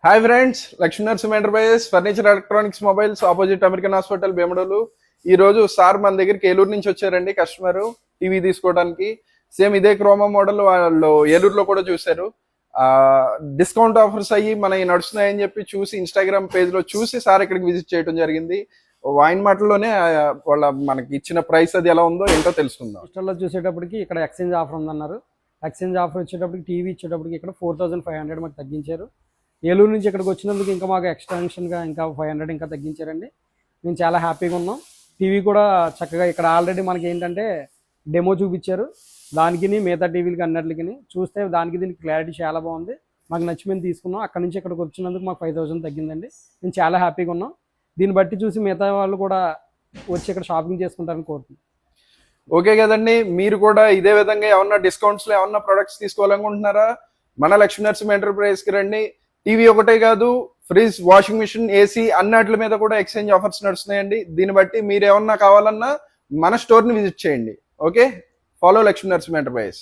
Hi friends, Lakshmi Narasimha enterprises furniture electronics mobiles opposite American hospital Bhimadolu. ఈ రోజు sir మన దగ్గరికి ఏలూరు నుంచి వచ్చారండి. కస్టమర్ టీవీ తీసుకోవడానికి సేమ్ ఇదే క్రోమా మోడల్ వాళ్ళు ఏలూరులో కూడా చూశారు. డిస్కౌంట్ ఆఫర్స్ అయ్యి మనకి నడుస్తున్నాయని చెప్పి చూసి ఇన్స్టాగ్రామ్ పేజ్ లో చూసి సార్ ఇక్కడికి విజిట్ చేయడం జరిగింది. ఆయన మాటల్లోనే వాళ్ళ మనకి ఇచ్చిన ప్రైస్ అది ఎలా ఉందో ఏంటో తెలుసుకుందాం. ఇన్స్టాల్లో చూసేటప్పటికి ఇక్కడ ఎక్స్చేంజ్ ఆఫర్ ఉందన్నారు. ఎక్స్చేంజ్ ఆఫర్ వచ్చేటప్పటికి టీవీ ఇచ్చేటప్పటికి ఇక్కడ 4500 మాకు తగ్గించారు. ఏలూరు నుంచి ఇక్కడికి వచ్చినందుకు ఇంకా మాకు ఎక్స్టెన్షన్గా ఇంకా 500 ఇంకా తగ్గించారండి. మేము చాలా హ్యాపీగా ఉన్నాం. టీవీ కూడా చక్కగా ఇక్కడ ఆల్రెడీ మనకి ఏంటంటే డెమో చూపించారు. దానికి మిగతా టీవీలకి అన్నిటికి చూస్తే దానికి దీనికి క్లారిటీ చాలా బాగుంది. మాకు నచ్చి మేము తీసుకున్నాం. అక్కడ నుంచి ఇక్కడికి వచ్చినందుకు మాకు 5000 తగ్గిందండి. మేము చాలా హ్యాపీగా ఉన్నాం. దీన్ని బట్టి చూసి మిగతా వాళ్ళు కూడా వచ్చి ఇక్కడ షాపింగ్ చేసుకుంటారని కోరుతున్నాం. ఓకే కదండి, మీరు కూడా ఇదే విధంగా ఏమన్నా డిస్కౌంట్స్లో ఏమన్నా ప్రొడక్ట్స్ తీసుకోవాలనుకుంటున్నారా? మన లక్ష్మీ నరసింహ ఎంటర్ప్రైజెస్కి రండి. టీవీ ఒకటే కాదు, ఫ్రిడ్జ్, వాషింగ్ మిషన్, ఏసీ అన్నిటి మీద కూడా ఎక్స్చేంజ్ ఆఫర్స్ నడుస్తున్నాయండి. దీన్ని బట్టి మీరు ఏమన్నా కావాలన్నా మన స్టోర్ని విజిట్ చేయండి. Okay, follow Lakshmi Narasimha enterprises.